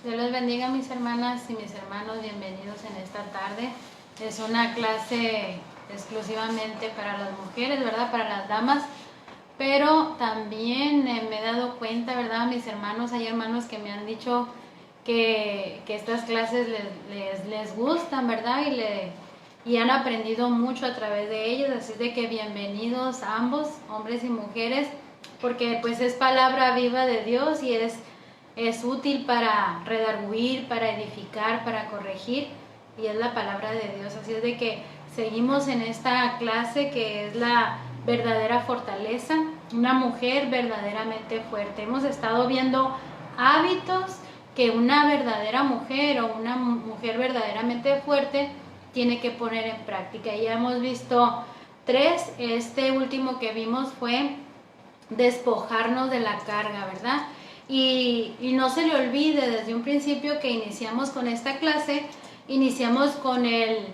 Dios les bendiga, mis hermanas y mis hermanos, bienvenidos en esta tarde. Es una clase exclusivamente para las mujeres, ¿verdad? Para las damas, pero también me he dado cuenta, ¿verdad? Mis hermanos, hay hermanos que me han dicho que estas clases les gustan, ¿verdad? Y han aprendido mucho a través de ellas, así de que bienvenidos a ambos, hombres y mujeres, porque pues es palabra viva de Dios y es útil para redarguir, para edificar, para corregir, y es la palabra de Dios. Así es de que seguimos en esta clase que es la verdadera fortaleza, una mujer verdaderamente fuerte. Hemos estado viendo hábitos que una verdadera mujer o una mujer verdaderamente fuerte tiene que poner en práctica. Ya hemos visto 3, este último que vimos fue despojarnos de la carga, ¿verdad? Y no se le olvide desde un principio que iniciamos con esta clase, iniciamos con el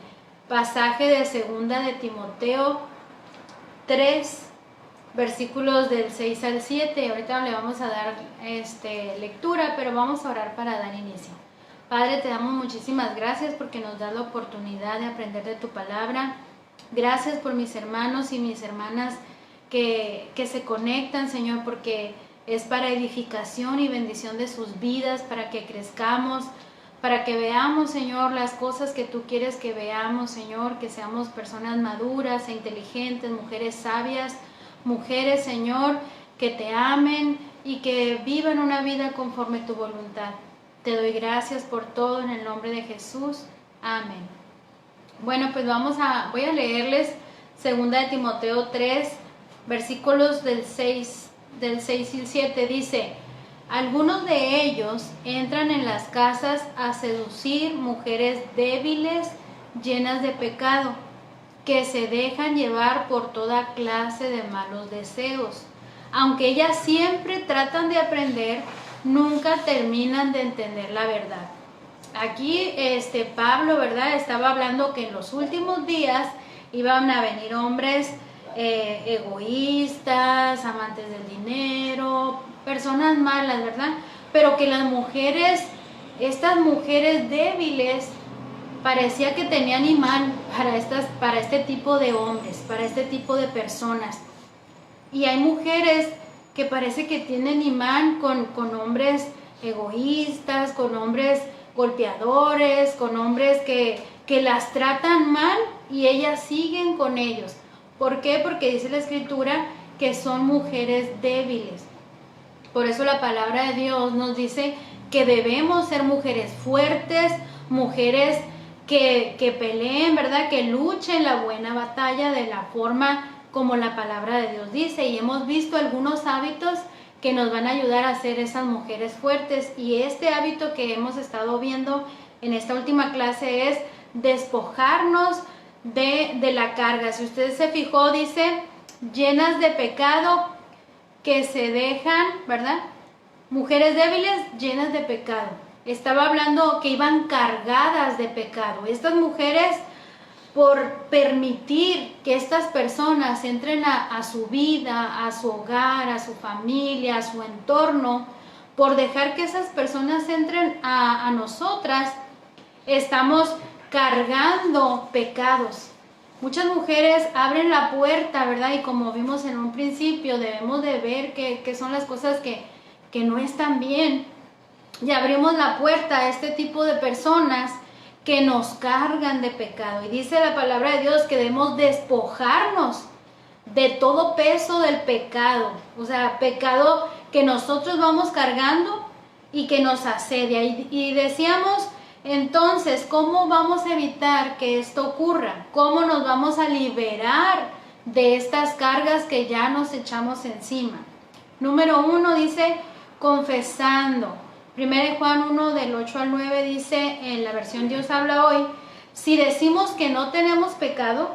pasaje de 2 de Timoteo 3, versículos del 6 al 7. Ahorita le vamos a dar lectura, pero vamos a orar para dar inicio. Padre, te damos muchísimas gracias porque nos das la oportunidad de aprender de tu palabra. Gracias por mis hermanos y mis hermanas que se conectan, Señor, porque es para edificación y bendición de sus vidas, para que crezcamos, para que veamos, Señor, las cosas que tú quieres que veamos, Señor, que seamos personas maduras e inteligentes, mujeres sabias, mujeres, Señor, que te amen y que vivan una vida conforme tu voluntad. Te doy gracias por todo en el nombre de Jesús. Amén. Bueno, pues voy a leerles 2 de Timoteo 3, versículos del 6 y 7. Dice: algunos de ellos entran en las casas a seducir mujeres débiles, llenas de pecado, que se dejan llevar por toda clase de malos deseos. Aunque ellas siempre tratan de aprender, nunca terminan de entender la verdad. Aquí Pablo, ¿verdad?, estaba hablando que en los últimos días iban a venir hombres egoístas, amantes del dinero, personas malas, ¿verdad? Pero que las mujeres, estas mujeres débiles, parecía que tenían imán para este tipo de hombres, para este tipo de personas. Y hay mujeres que parece que tienen imán con hombres egoístas, con hombres golpeadores, con hombres que las tratan mal y ellas siguen con ellos. ¿Por qué? Porque dice la Escritura que son mujeres débiles. Por eso la palabra de Dios nos dice que debemos ser mujeres fuertes, mujeres que peleen, ¿verdad?, que luchen la buena batalla de la forma como la palabra de Dios dice. Y hemos visto algunos hábitos que nos van a ayudar a ser esas mujeres fuertes. Y este hábito que hemos estado viendo en esta última clase es despojarnos de la carga. Si usted se fijó, dice llenas de pecado, que se dejan, ¿verdad? Mujeres débiles llenas de pecado. Estaba hablando que iban cargadas de pecado. Estas mujeres, por permitir que estas personas entren a su vida, a su hogar, a su familia, a su entorno, por dejar que esas personas entren a nosotras, estamos cargando pecados. Muchas mujeres abren la puerta, ¿verdad? Y como vimos en un principio, debemos de ver qué son las cosas que no están bien. Y abrimos la puerta a este tipo de personas que nos cargan de pecado. Y dice la palabra de Dios que debemos despojarnos de todo peso del pecado. O sea, pecado que nosotros vamos cargando y que nos asedia. Y decíamos, entonces, ¿cómo vamos a evitar que esto ocurra? ¿Cómo nos vamos a liberar de estas cargas que ya nos echamos encima? Número 1 dice, confesando. 1 Juan 1 del 8 al 9 dice, en la versión Dios habla hoy, si decimos que no tenemos pecado,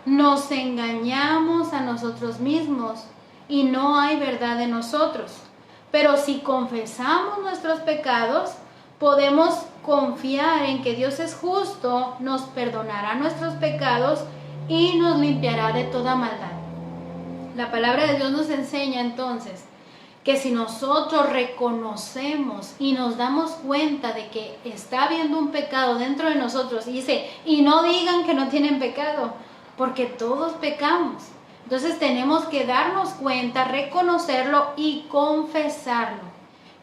nos engañamos a nosotros mismos y no hay verdad en nosotros. Pero si confesamos nuestros pecados, podemos confiar en que Dios es justo, nos perdonará nuestros pecados y nos limpiará de toda maldad. La palabra de Dios nos enseña entonces que si nosotros reconocemos y nos damos cuenta de que está habiendo un pecado dentro de nosotros, y dice, y no digan que no tienen pecado, porque todos pecamos. Entonces tenemos que darnos cuenta, reconocerlo y confesarlo.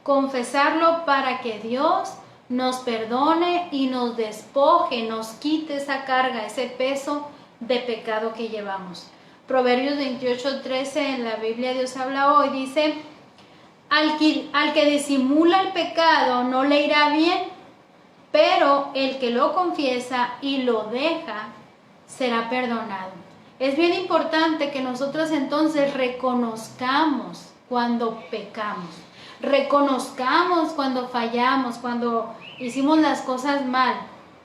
Confesarlo para que Dios nos perdone y nos despoje, nos quite esa carga, ese peso de pecado que llevamos. Proverbios 28:13 en la Biblia Dios habla hoy, dice, al que disimula el pecado no le irá bien, pero el que lo confiesa y lo deja será perdonado. Es bien importante que nosotros entonces reconozcamos cuando pecamos, reconozcamos cuando fallamos, cuando hicimos las cosas mal,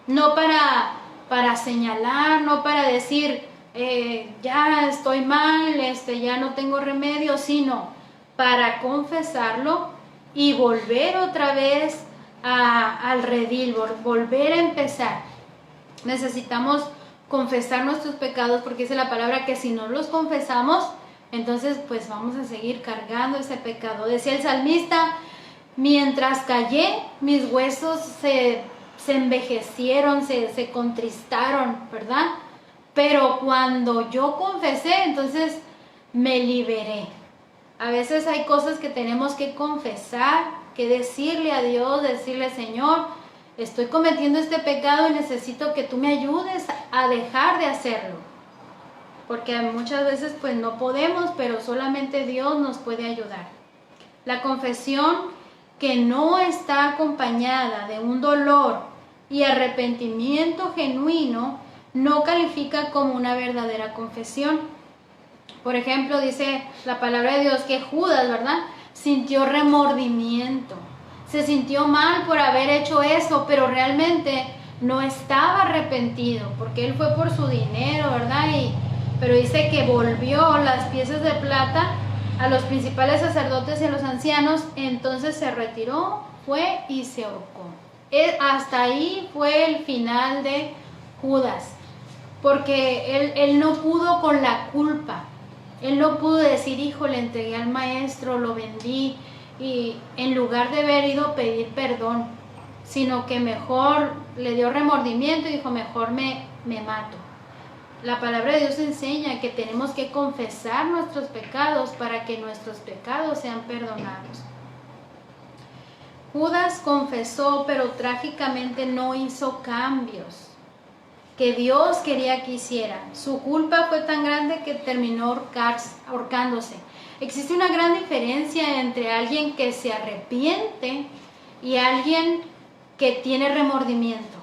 no para señalar, no para decir ya estoy mal, ya no tengo remedio, sino para confesarlo y volver otra vez al redil, volver a empezar. Necesitamos confesar nuestros pecados, porque dice la palabra que si no los confesamos, entonces pues vamos a seguir cargando ese pecado. Decía el salmista, mientras callé, mis huesos se envejecieron, se contristaron, ¿verdad? Pero cuando yo confesé, entonces me liberé. A veces hay cosas que tenemos que confesar, que decirle a Dios, decirle, Señor, estoy cometiendo este pecado y necesito que tú me ayudes a dejar de hacerlo. Porque muchas veces pues no podemos, pero solamente Dios nos puede ayudar. La confesión que no está acompañada de un dolor y arrepentimiento genuino no califica como una verdadera confesión. Por ejemplo, dice la palabra de Dios que Judas, ¿verdad?, sintió remordimiento. Se sintió mal por haber hecho eso, pero realmente no estaba arrepentido, porque él fue por su dinero, ¿verdad? Pero dice que volvió las piezas de plata a los principales sacerdotes y a los ancianos, entonces se retiró, fue y se ahorcó. Hasta ahí fue el final de Judas, porque él no pudo con la culpa. Él no pudo decir, hijo, le entregué al maestro, lo vendí, y en lugar de haber ido a pedir perdón, sino que mejor le dio remordimiento y dijo, mejor me mato. La palabra de Dios enseña que tenemos que confesar nuestros pecados para que nuestros pecados sean perdonados. Judas confesó, pero trágicamente no hizo cambios que Dios quería que hiciera. Su culpa fue tan grande que terminó ahorcándose. Existe una gran diferencia entre alguien que se arrepiente y alguien que tiene remordimiento.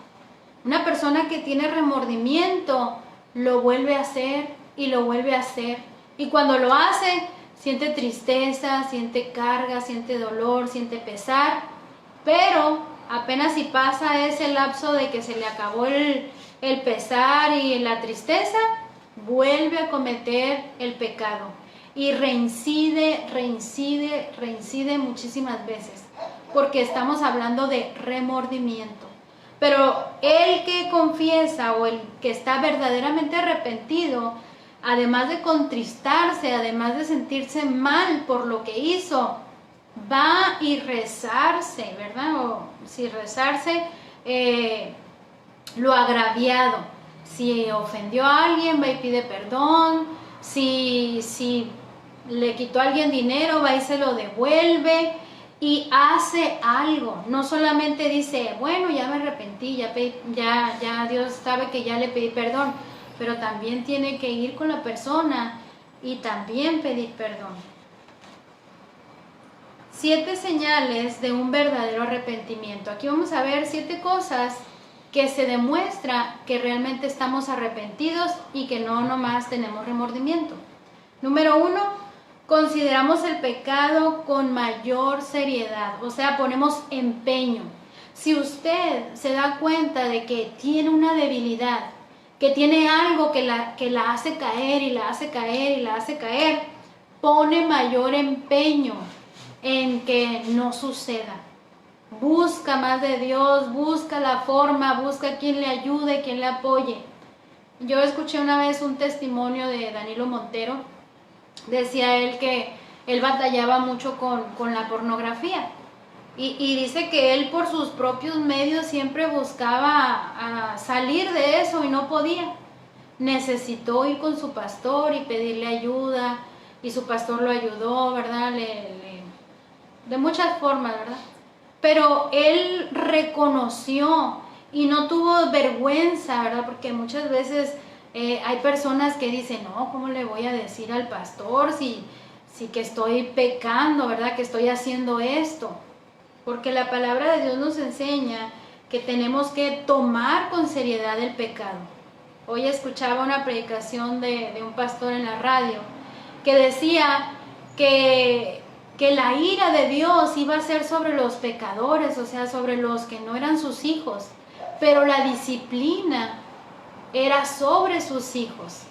Una persona que tiene remordimiento lo vuelve a hacer y lo vuelve a hacer. Y cuando lo hace, siente tristeza, siente carga, siente dolor, siente pesar. Pero apenas si pasa ese lapso de que se le acabó el pesar y la tristeza, vuelve a cometer el pecado y reincide muchísimas veces, porque estamos hablando de remordimiento. Pero el que confiesa o el que está verdaderamente arrepentido, además de contristarse, además de sentirse mal por lo que hizo, va y rezarse, ¿verdad? O si rezarse lo agraviado. Si ofendió a alguien, va y pide perdón. Si le quitó a alguien dinero, va y se lo devuelve y hace algo. No solamente dice, bueno, ya me arrepentí, ya Dios sabe que ya le pedí perdón, pero también tiene que ir con la persona y también pedir perdón. 7 señales de un verdadero arrepentimiento. Aquí vamos a ver 7 cosas que se demuestra que realmente estamos arrepentidos y que no nomás tenemos remordimiento. Número 1, consideramos el pecado con mayor seriedad, o sea, ponemos empeño. Si usted se da cuenta de que tiene una debilidad, que tiene algo que la hace caer y la hace caer y la hace caer, pone mayor empeño en que no suceda. Busca más de Dios, busca la forma, busca quien le ayude, quien le apoye. Yo escuché una vez un testimonio de Danilo Montero. Decía él que él batallaba mucho con la pornografía. Y dice que él por sus propios medios siempre buscaba salir de eso y no podía. Necesitó ir con su pastor y pedirle ayuda, y su pastor lo ayudó, ¿verdad? De muchas formas, ¿verdad? Pero él reconoció y no tuvo vergüenza, ¿verdad? Porque muchas veces hay personas que dicen, no, ¿cómo le voy a decir al pastor si que estoy pecando, ¿verdad? Que estoy haciendo esto. Porque la palabra de Dios nos enseña que tenemos que tomar con seriedad el pecado. Hoy escuchaba una predicación de un pastor en la radio que decía que la ira de Dios iba a ser sobre los pecadores, o sea, sobre los que no eran sus hijos, pero la disciplina era sobre sus hijos.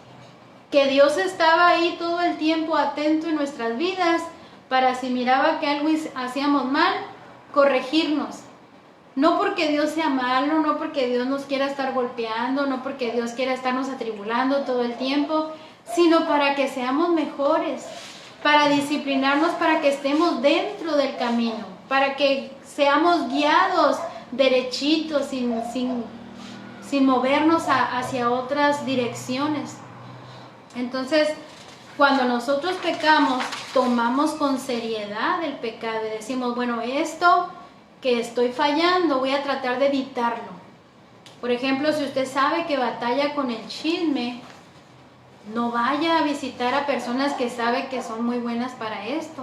Que Dios estaba ahí todo el tiempo atento en nuestras vidas para si miraba que algo hacíamos mal, corregirnos. No porque Dios sea malo, no porque Dios nos quiera estar golpeando, no porque Dios quiera estarnos atribulando todo el tiempo, sino para que seamos mejores, para disciplinarnos, para que estemos dentro del camino, para que seamos guiados derechitos, sin movernos hacia otras direcciones. Entonces, cuando nosotros pecamos, tomamos con seriedad el pecado y decimos, bueno, esto que estoy fallando, voy a tratar de evitarlo. Por ejemplo, si usted sabe que batalla con el chisme, no vaya a visitar a personas que sabe que son muy buenas para esto.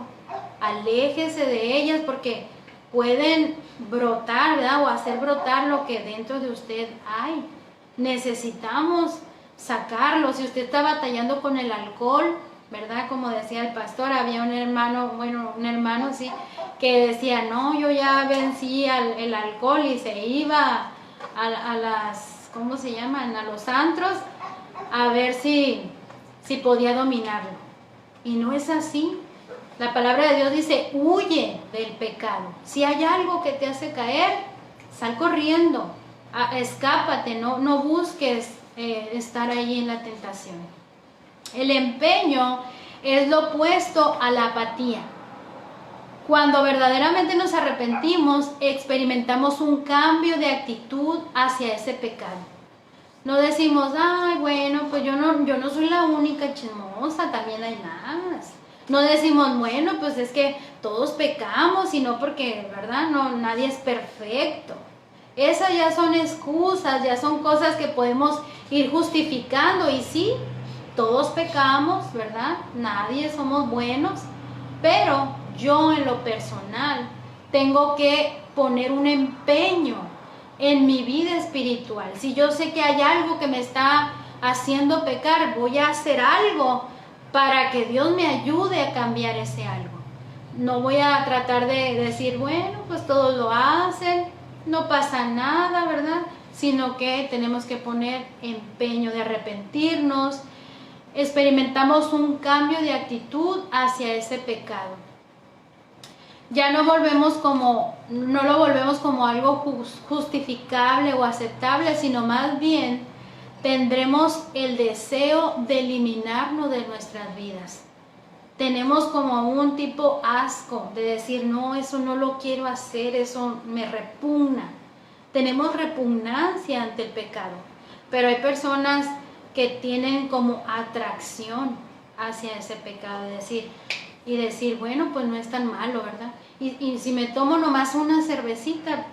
Aléjese de ellas porque pueden brotar, ¿verdad? O hacer brotar lo que dentro de usted hay. Necesitamos sacarlo. Si usted está batallando con el alcohol, ¿verdad? Como decía el pastor, había un hermano sí, que decía, no, yo ya vencí el alcohol, y se iba a las, ¿cómo se llaman? A los antros a ver si podía dominarlo. Y no es así. La palabra de Dios dice, huye del pecado. Si hay algo que te hace caer, sal corriendo, escápate, no busques estar ahí en la tentación. El empeño es lo opuesto a la apatía. Cuando verdaderamente nos arrepentimos, experimentamos un cambio de actitud hacia ese pecado. No decimos, ay, bueno, pues yo no soy la única chismosa, también hay más. No decimos, bueno, pues es que todos pecamos, sino porque, ¿verdad? No, nadie es perfecto. Esas ya son excusas, ya son cosas que podemos ir justificando. Y sí, todos pecamos, ¿verdad? Nadie somos buenos, pero yo en lo personal tengo que poner un empeño en mi vida espiritual. Si yo sé que hay algo que me está haciendo pecar, voy a hacer algo para que Dios me ayude a cambiar ese algo. No voy a tratar de decir, bueno, pues todos lo hacen, no pasa nada, ¿verdad? Sino que tenemos que poner empeño de arrepentirnos. Experimentamos un cambio de actitud hacia ese pecado. Ya no lo volvemos como algo justificable o aceptable, sino más bien tendremos el deseo de eliminarnos de nuestras vidas. Tenemos como un tipo asco de decir, no, eso no lo quiero hacer, eso me repugna. Tenemos repugnancia ante el pecado, pero hay personas que tienen como atracción hacia ese pecado, y decir, bueno, pues no es tan malo, ¿verdad? Y si me tomo nomás una cervecita,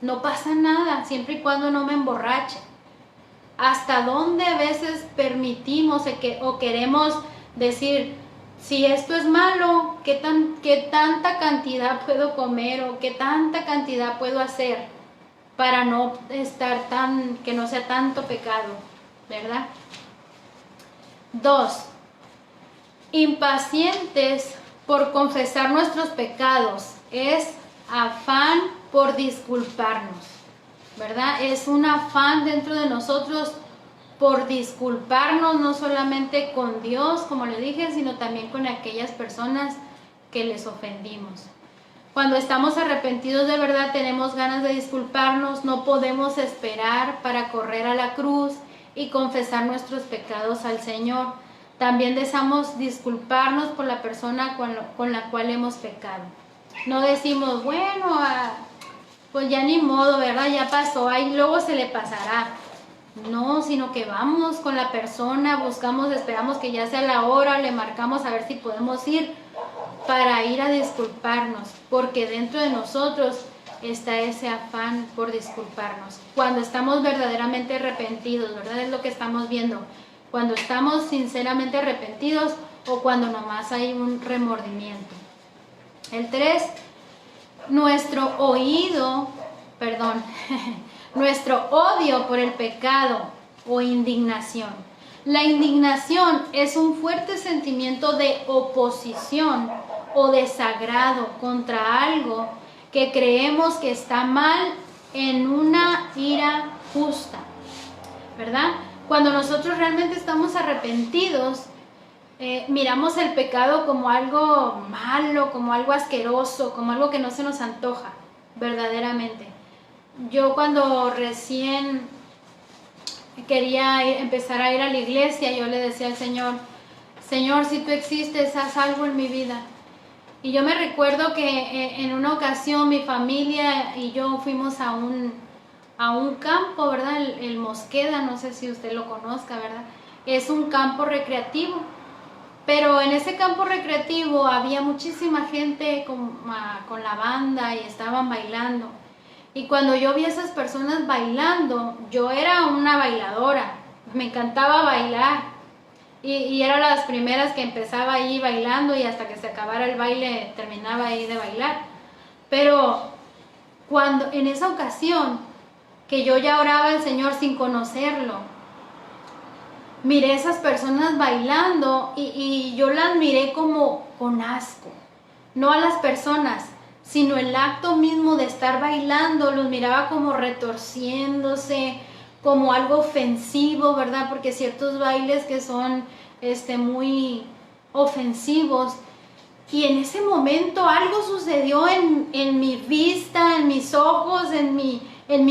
no pasa nada, siempre y cuando no me emborrache. ¿Hasta dónde a veces permitimos o queremos decir, si esto es malo, qué tanta cantidad puedo comer o qué tanta cantidad puedo hacer para no estar que no sea tanto pecado, ¿verdad? 2. Impacientes por confesar nuestros pecados, es afán por disculparnos, ¿verdad? Es un afán dentro de nosotros por disculparnos, no solamente con Dios, como le dije, sino también con aquellas personas que les ofendimos. Cuando estamos arrepentidos de verdad, tenemos ganas de disculparnos, no podemos esperar para correr a la cruz y confesar nuestros pecados al Señor. También deseamos disculparnos por la persona con la cual hemos pecado. No decimos, bueno, pues ya ni modo, ¿verdad? Ya pasó, ahí luego se le pasará. No, sino que vamos con la persona, buscamos, esperamos que ya sea la hora, le marcamos a ver si podemos ir para ir a disculparnos, porque dentro de nosotros está ese afán por disculparnos. Cuando estamos verdaderamente arrepentidos, ¿verdad? Es lo que estamos viendo. Cuando estamos sinceramente arrepentidos o cuando nomás hay un remordimiento. El 3, nuestro odio por el pecado o indignación. La indignación es un fuerte sentimiento de oposición o desagrado contra algo que creemos que está mal en una ira justa, ¿verdad? Cuando nosotros realmente estamos arrepentidos, miramos el pecado como algo malo, como algo asqueroso, como algo que no se nos antoja, verdaderamente. Yo cuando recién quería empezar a ir a la iglesia, yo le decía al Señor, Señor, si tú existes, haz algo en mi vida. Y yo me recuerdo que en una ocasión mi familia y yo fuimos a un campo, ¿verdad? El Mosqueda, no sé si usted lo conozca, ¿verdad? Es un campo recreativo. Pero en ese campo recreativo había muchísima gente con la banda y estaban bailando. Y cuando yo vi a esas personas bailando, yo era una bailadora, me encantaba bailar. Y era las primeras que empezaba ahí bailando y hasta que se acabara el baile terminaba ahí de bailar. Pero cuando en esa ocasión que yo ya oraba al Señor sin conocerlo, miré a esas personas bailando y yo las miré como con asco, no a las personas, sino el acto mismo de estar bailando, los miraba como retorciéndose, como algo ofensivo, ¿verdad? Porque ciertos bailes que son muy ofensivos. Y en ese momento algo sucedió en mi vista, en mis ojos, en mi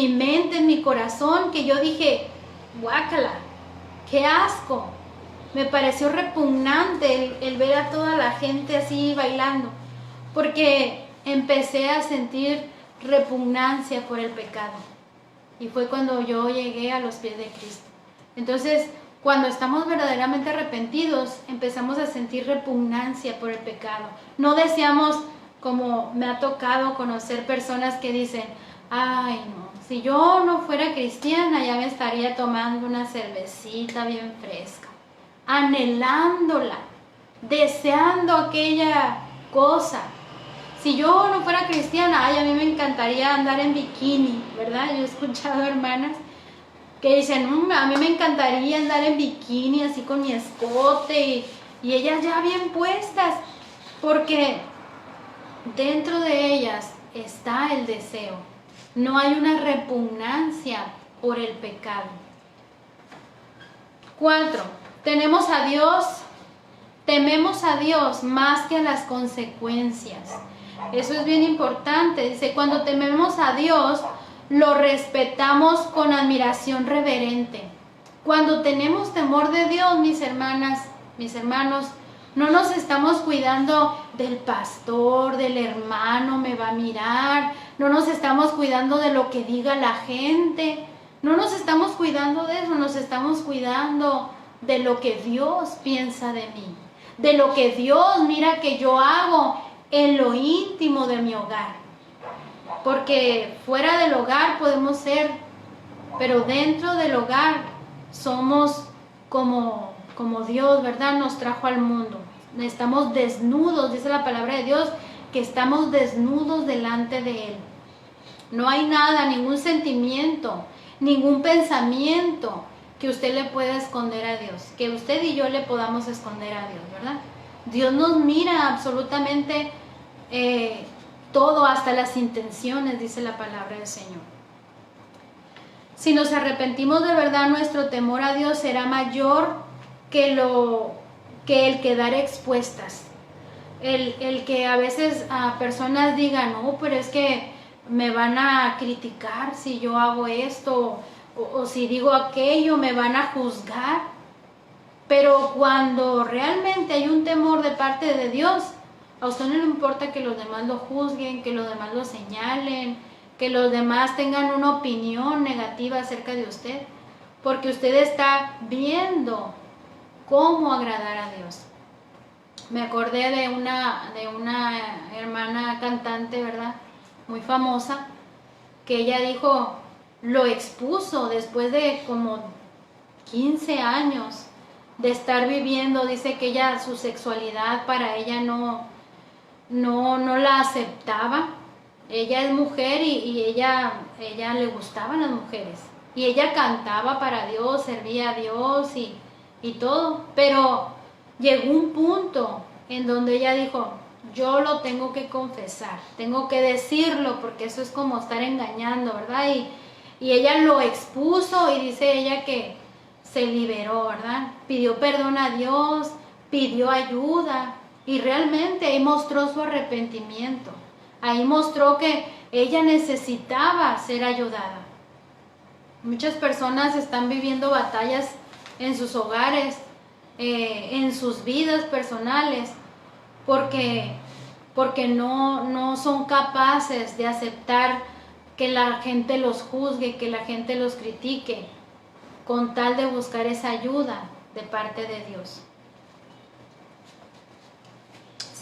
mente, en mi corazón, que yo dije, guácala, qué asco. Me pareció repugnante el ver a toda la gente así bailando, porque empecé a sentir repugnancia por el pecado. Y fue cuando yo llegué a los pies de Cristo. Entonces, cuando estamos verdaderamente arrepentidos, empezamos a sentir repugnancia por el pecado. No deseamos, como me ha tocado conocer personas que dicen, ay no, si yo no fuera cristiana ya me estaría tomando una cervecita bien fresca, anhelándola, deseando aquella cosa. Si yo no fuera cristiana, ay, a mí me encantaría andar en bikini, ¿verdad? Yo he escuchado hermanas que dicen, a mí me encantaría andar en bikini así con mi escote y ellas ya bien puestas, porque dentro de ellas está el deseo. No hay una repugnancia por el pecado. 4. Tememos a Dios más que a las consecuencias. Eso es bien importante. Dice, cuando tememos a Dios, lo respetamos con admiración reverente. Cuando tenemos temor de Dios, mis hermanas, mis hermanos, no nos estamos cuidando del pastor, del hermano, me va a mirar. No nos estamos cuidando de lo que diga la gente. No nos estamos cuidando de eso, nos estamos cuidando de lo que Dios piensa de mí. De lo que Dios mira que yo hago en lo íntimo de mi hogar. Porque fuera del hogar podemos ser, pero dentro del hogar somos como Dios, ¿verdad? Nos trajo al mundo. Estamos desnudos, dice la palabra de Dios, que estamos desnudos delante de Él. No hay nada, ningún sentimiento, ningún pensamiento que usted le pueda esconder a Dios, que usted y yo le podamos esconder a Dios, ¿verdad? Dios nos mira absolutamente todo, hasta las intenciones, dice la palabra del Señor. Si nos arrepentimos de verdad, nuestro temor a Dios será mayor que el quedar expuestas. El que a veces a personas digan, no, pero es que me van a criticar si yo hago esto, o si digo aquello, me van a juzgar. Pero cuando realmente hay un temor de parte de Dios, a usted no le importa que los demás lo juzguen, que los demás lo señalen, que los demás tengan una opinión negativa acerca de usted, porque usted está viendo cómo agradar a Dios. Me acordé de una hermana cantante, ¿verdad? Muy famosa, que ella dijo, lo expuso después de como 15 años de estar viviendo. Dice que ella, su sexualidad para ella no la aceptaba. Ella es mujer y ella le gustaban las mujeres. Y ella cantaba para Dios, servía a Dios y todo. Pero llegó un punto en donde ella dijo, yo lo tengo que confesar, tengo que decirlo, porque eso es como estar engañando, ¿verdad? Y ella lo expuso y dice ella que se liberó, ¿verdad? Pidió perdón a Dios, pidió ayuda y realmente ahí mostró su arrepentimiento. Ahí mostró que ella necesitaba ser ayudada. Muchas personas están viviendo batallas en sus hogares, en sus vidas personales, porque no son capaces de aceptar que la gente los juzgue, que la gente los critique, con tal de buscar esa ayuda de parte de Dios.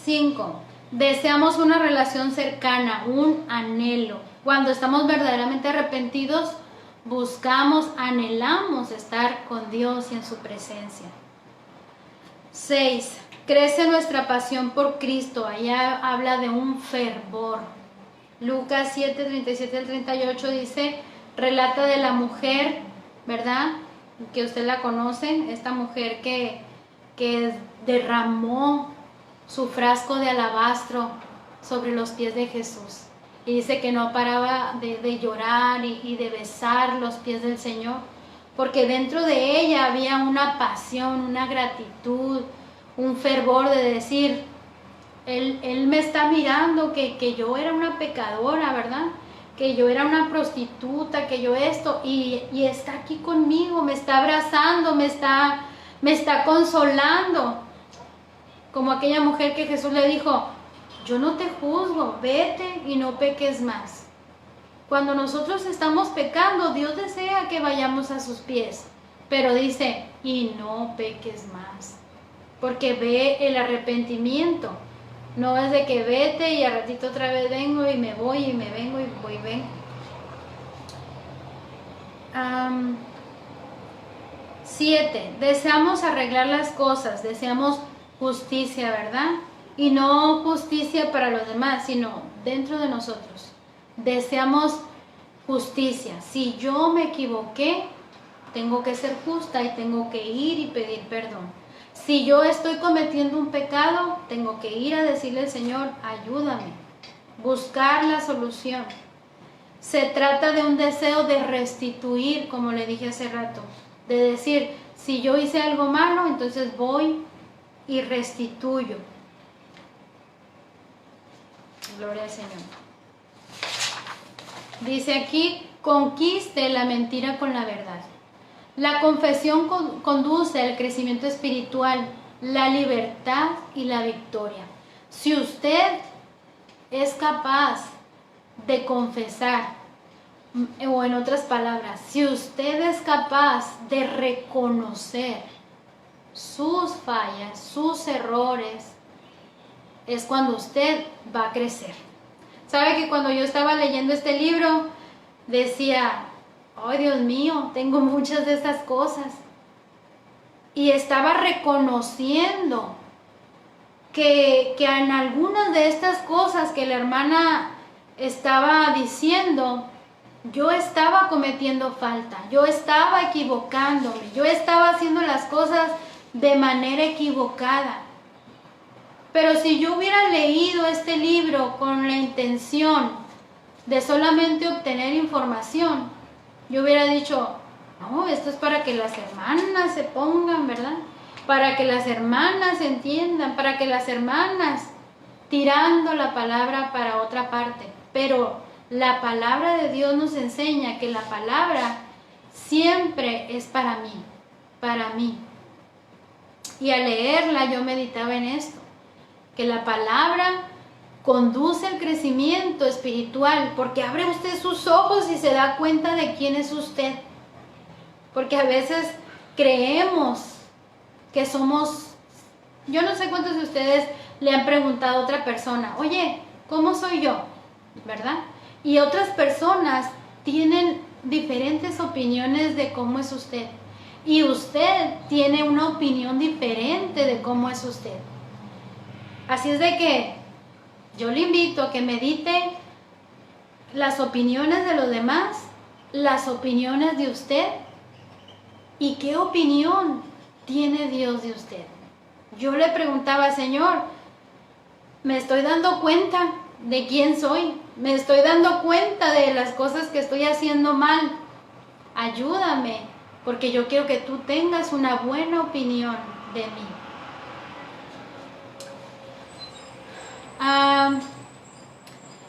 5. Deseamos una relación cercana, un anhelo. Cuando estamos verdaderamente arrepentidos, buscamos, anhelamos estar con Dios y en su presencia. 6. Crece nuestra pasión por Cristo. Allá habla de un fervor. Lucas 7, 37 al 38 dice, relata de la mujer, ¿verdad? Que usted la conoce, esta mujer que derramó su frasco de alabastro sobre los pies de Jesús. Y dice que no paraba de llorar y de besar los pies del Señor, porque dentro de ella había una pasión, una gratitud, un fervor de decir, Él me está mirando, que yo era una pecadora, ¿verdad? Que yo era una prostituta, que yo esto, y está aquí conmigo, me está abrazando, me está consolando. Como aquella mujer que Jesús le dijo, yo no te juzgo, vete y no peques más. Cuando nosotros estamos pecando, Dios desea que vayamos a sus pies, pero dice, y no peques más, porque ve el arrepentimiento. No es de que vete y al ratito otra vez vengo y me voy y me vengo y voy y vengo. 7. Deseamos arreglar las cosas, deseamos justicia, ¿verdad? Y no justicia para los demás, sino dentro de nosotros. Deseamos justicia. Si yo me equivoqué, tengo que ser justa y tengo que ir y pedir perdón. Si yo estoy cometiendo un pecado, tengo que ir a decirle al Señor, ayúdame, buscar la solución. Se trata de un deseo de restituir, como le dije hace rato, de decir, si yo hice algo malo, entonces voy y restituyo. Gloria al Señor. Dice aquí, conquiste la mentira con la verdad. La confesión conduce al crecimiento espiritual, la libertad y la victoria. Si usted es capaz de confesar, o en otras palabras, si usted es capaz de reconocer sus fallas, sus errores, es cuando usted va a crecer. ¿Sabe que cuando yo estaba leyendo este libro, decía, ay Dios mío, tengo muchas de estas cosas? Y estaba reconociendo que en algunas de estas cosas que la hermana estaba diciendo, yo estaba cometiendo falta, yo estaba equivocándome, yo estaba haciendo las cosas de manera equivocada. Pero si yo hubiera leído este libro con la intención de solamente obtener información, yo hubiera dicho, no, esto es para que las hermanas se pongan, ¿verdad? Para que las hermanas entiendan, para que las hermanas tirando la palabra para otra parte. Pero la palabra de Dios nos enseña que la palabra siempre es para mí, para mí. Y al leerla yo meditaba en esto, que la palabra conduce al crecimiento espiritual, porque abre usted sus ojos y se da cuenta de quién es usted. Porque a veces creemos que somos, yo no sé cuántos de ustedes le han preguntado a otra persona, oye, ¿cómo soy yo? ¿Verdad? Y otras personas tienen diferentes opiniones de cómo es usted. Y usted tiene una opinión diferente de cómo es usted. Así es de que yo le invito a que medite las opiniones de los demás, las opiniones de usted y qué opinión tiene Dios de usted. Yo le preguntaba, Señor, me estoy dando cuenta de quién soy, me estoy dando cuenta de las cosas que estoy haciendo mal. Ayúdame, porque yo quiero que tú tengas una buena opinión de mí.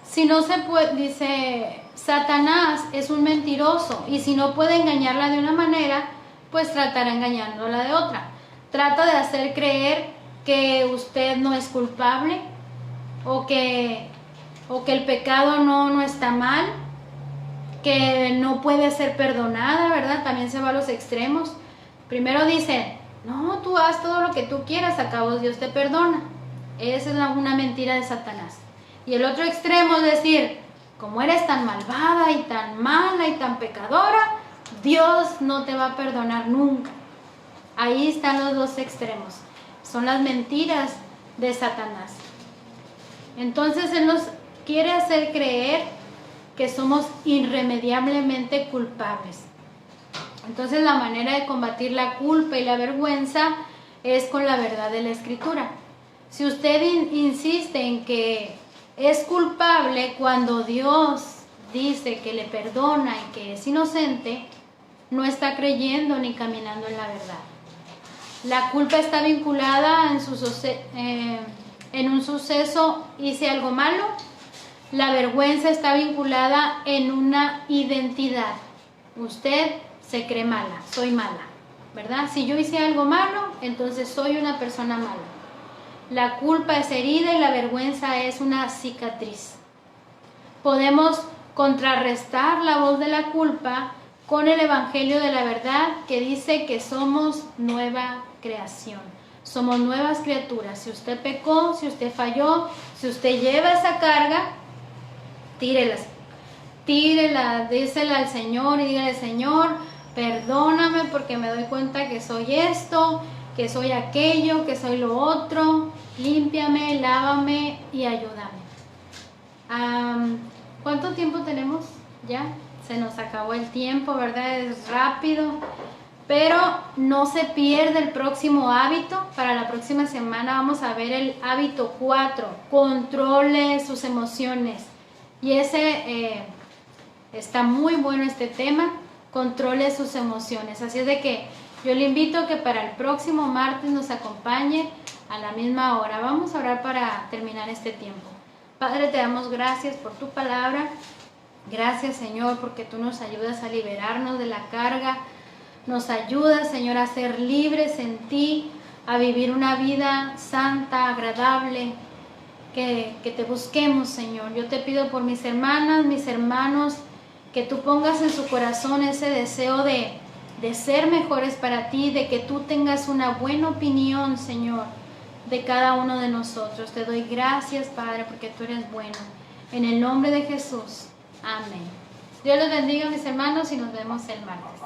Si no se puede, dice, Satanás es un mentiroso y si no puede engañarla de una manera, pues tratará engañándola de otra. Trata de hacer creer que usted no es culpable o que el pecado no está mal, que no puede ser perdonada, ¿verdad? También se va a los extremos. Primero dice, no, tú haz todo lo que tú quieras, a cabo Dios te perdona. Esa es una mentira de Satanás. Y el otro extremo es decir, como eres tan malvada y tan mala y tan pecadora, Dios no te va a perdonar nunca. Ahí están los dos extremos. Son las mentiras de Satanás. Entonces Él nos quiere hacer creer que somos irremediablemente culpables. Entonces la manera de combatir la culpa y la vergüenza es con la verdad de la Escritura. Si usted insiste en que es culpable cuando Dios dice que le perdona y que es inocente, no está creyendo ni caminando en la verdad. La culpa está vinculada en un suceso, hice algo malo. La vergüenza está vinculada en una identidad. Usted se cree mala, soy mala, ¿verdad? Si yo hice algo malo, entonces soy una persona mala. La culpa es herida y la vergüenza es una cicatriz. Podemos contrarrestar la voz de la culpa con el Evangelio de la verdad que dice que somos nueva creación. Somos nuevas criaturas. Si usted pecó, si usted falló, si usted lleva esa carga, tírela, dísela al Señor y dígale, Señor, perdóname porque me doy cuenta que soy esto, que soy aquello, que soy lo otro, límpiame, lávame y ayúdame. ¿Cuánto tiempo tenemos? Ya, se nos acabó el tiempo, ¿verdad? Es rápido, pero no se pierde el próximo hábito. Para la próxima semana vamos a ver el hábito 4, controle sus emociones. Y ese está muy bueno este tema, controle sus emociones. Así es de que yo le invito a que para el próximo martes nos acompañe a la misma hora. Vamos a orar para terminar este tiempo. Padre, te damos gracias por tu palabra. Gracias, Señor, porque tú nos ayudas a liberarnos de la carga. Nos ayudas, Señor, a ser libres en ti, a vivir una vida santa, agradable, que te busquemos, Señor. Yo te pido por mis hermanas, mis hermanos, que tú pongas en su corazón ese deseo de ser mejores para ti, de que tú tengas una buena opinión, Señor, de cada uno de nosotros. Te doy gracias, Padre, porque tú eres bueno. En el nombre de Jesús. Amén. Dios los bendiga, mis hermanos, y nos vemos el martes.